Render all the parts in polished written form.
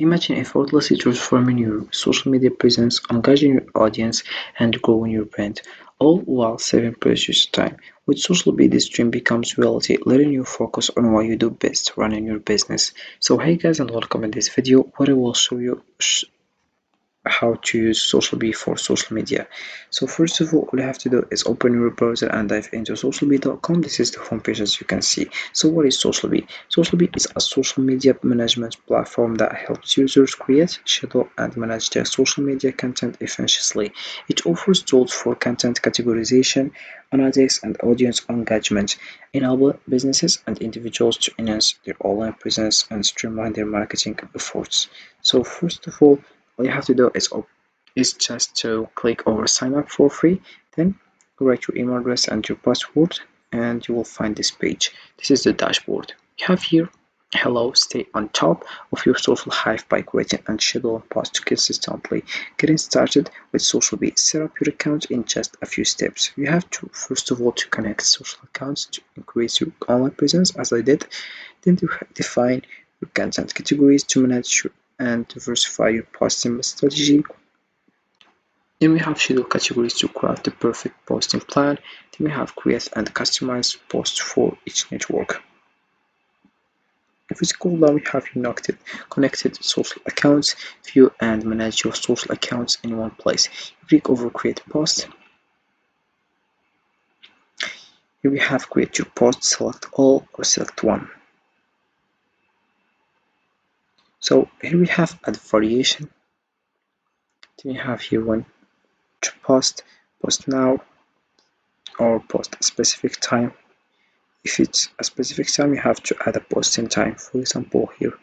Imagine effortlessly transforming your social media presence, engaging your audience, and growing your brand, all while saving precious time. With SocialBee, this dream becomes reality, letting you focus on what you do best, running your business. So hey guys, and welcome in this video where I will show you how to use SocialBee for social media. So first of all you have to do is open your browser and dive into socialbee.com. This is the homepage as you can see. So what is SocialBee? SocialBee is a social media management platform that helps users create, schedule, and manage their social media content efficiently. It offers tools for content categorization, analytics, and audience engagement, enable businesses and individuals to enhance their online presence and streamline their marketing efforts. So first of all you have to do is just to click over sign up for free, then write your email address and your password, and you will find this page. This is the dashboard. You have here hello, stay on top of your social hive by creating and scheduling posts consistently. Getting started with SocialBee, set up your account in just a few steps. You have to first of all to connect social accounts to increase your online presence as I did, then to define your content categories to manage and diversify your posting strategy. Then we have schedule categories to craft the perfect posting plan. Then we have create and customize posts for each network. If we scroll down, we have your connected social accounts, view and manage your social accounts in one place. You click over create post. Here we have create your post, select all or select one. So here we have add variation. Then we have here one to post now, or post a specific time. If it's a specific time, you have to add a posting time. For example, here,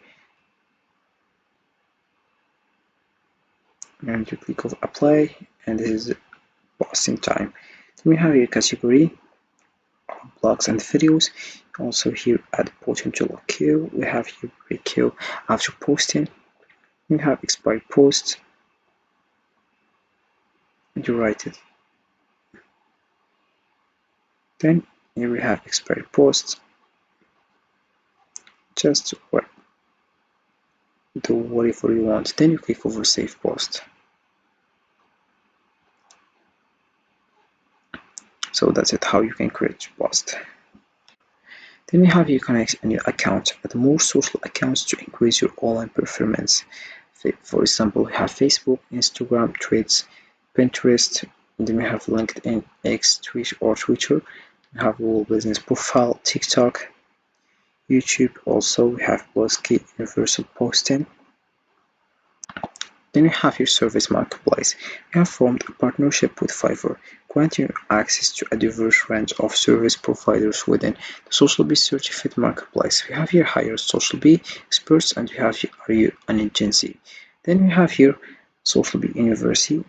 and you click on apply, and this is the posting time. Then we have your category, blogs and videos. Also here add potential queue. We have here queue after posting. We have expired posts. And you write it. Then here we have expired posts. Just do whatever you want. Then you click over save post. So that's it, how you can create your post. Then we have you connect a new account. Add more social accounts to increase your online performance. For example, we have Facebook, Instagram, Threads, Pinterest. And then we have LinkedIn, X, Twitch or Twitter. We have Google Business Profile, TikTok, YouTube. Also, we have Key Universal Posting. Then you have your service marketplace. We have formed a partnership with Fiverr, granting you access to a diverse range of service providers within the SocialBee certified marketplace. We have here hire SocialBee experts, and we have here are you an agency. Then we have here SocialBee University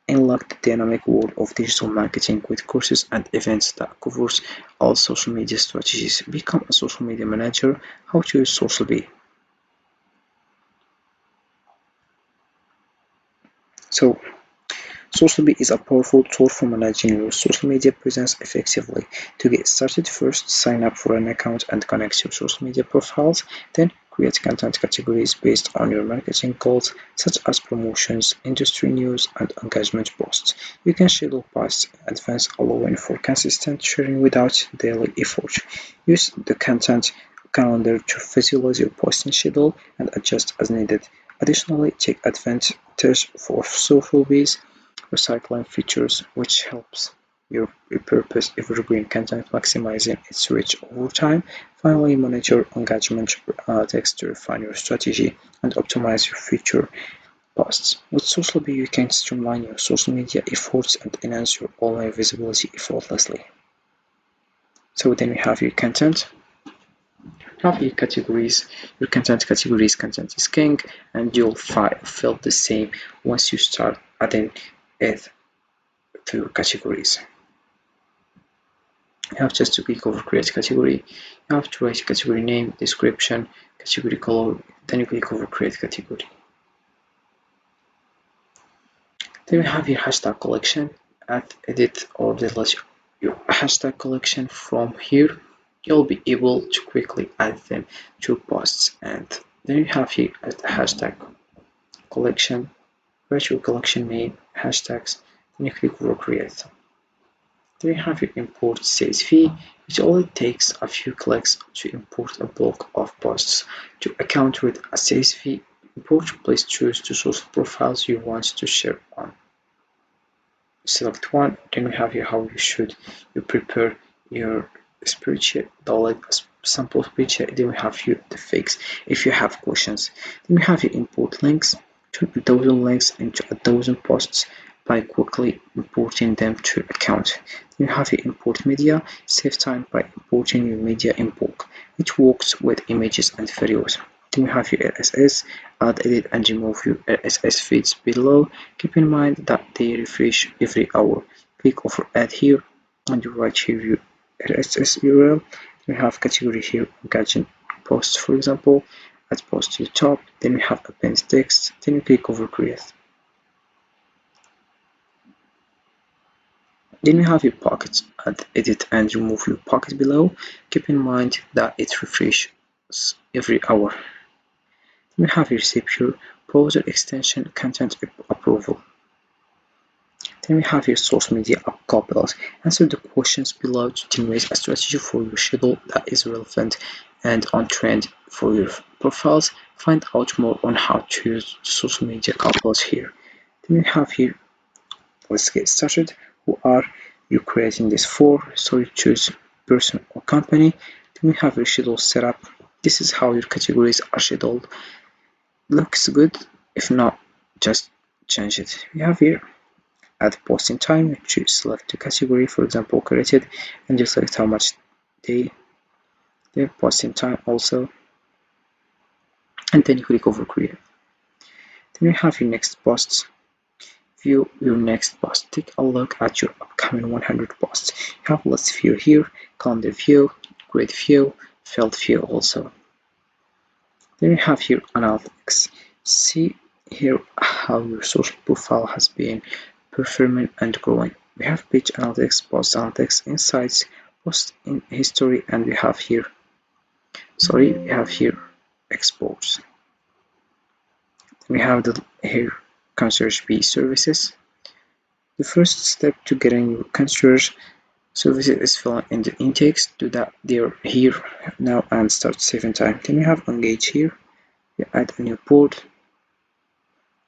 unlock the dynamic world of digital marketing with courses and events that covers all social media strategies. Become a social media manager. How to use SocialBee. So SocialBee is a powerful tool for managing your social media presence effectively. To get started, first sign up for an account and connect your social media profiles. Then create content categories based on your marketing goals, such as promotions, industry news, and engagement posts. You can schedule posts in advance, allowing for consistent sharing without daily effort. Use the content calendar to visualize your posting schedule and adjust as needed. Additionally, take advantage of SocialBee's recycling features, which helps you repurpose evergreen content, maximizing its reach over time. Finally, monitor engagement text to refine your strategy and optimize your future posts. With SocialBee, you can streamline your social media efforts and enhance your online visibility effortlessly. So then we have your content. Have your categories, your content categories, content is king, and you'll feel the same once you start adding it to categories. You have just to click over create category. You have to write category name, description, category color, then you click over create category. Then you have your hashtag collection. Add, edit, or delete your hashtag collection from here. You'll be able to quickly add them to posts and Then you have here a hashtag collection, write your collection name, hashtags, then you click over create. Then you have your import CSV, which only takes a few clicks to import a bulk of posts. To account with a CSV import, please choose the social profiles you want to share on. Select one, then we have here how you prepare your spreadsheet, download a sample spreadsheet, then we have here the fix if you have questions. Then we have your import links, turn 1,000 links into 1,000 posts by quickly importing them to account. Then you have your import media, save time by importing your media in bulk, which works with images and videos. Then you have your RSS, add, edit and remove your RSS feeds below. Keep in mind that they refresh every hour. Click over add here and you write here your RSS URL. We have category here, engaging posts for example. Add post to the top, then we have append text, then you click over create. Then we have your pockets, add, edit and remove your pocket below. Keep in mind that it refreshes every hour. Then we have your secure browser extension content approval. Then we have your social media app copies. Answer the questions below to generate a strategy for your schedule that is relevant and on trend for your profiles. Find out more on how to use social media copies here. Then we have here, let's get started. Who are you creating this for? So you choose person or company. Then we have your schedule setup. This is how your categories are scheduled. Looks good. If not, just change it. We have here add posting time. You choose select the category, for example created, and you select how much day, the posting time also, and then you click over create. Then you have your next posts. View your next post. Take a look at your upcoming 100 posts. You have list view here, calendar view, grid view, field view also. Then you have here analytics. See here how your social profile has been performing and growing. We have page analytics, post analytics, insights, post in history, and we have here exports. We have here SocialBee services. The first step to getting your concierge services is filling in the intakes. Do that there here now and start saving time. Then we have engage here. We add a new board,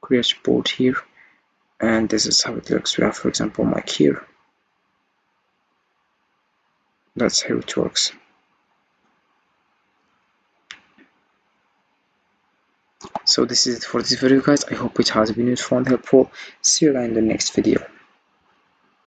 create board here, and this is how it looks. We have, for example, mic here. That's how it works. So this is it for this video guys. I hope it has been useful and helpful. See you in the next video.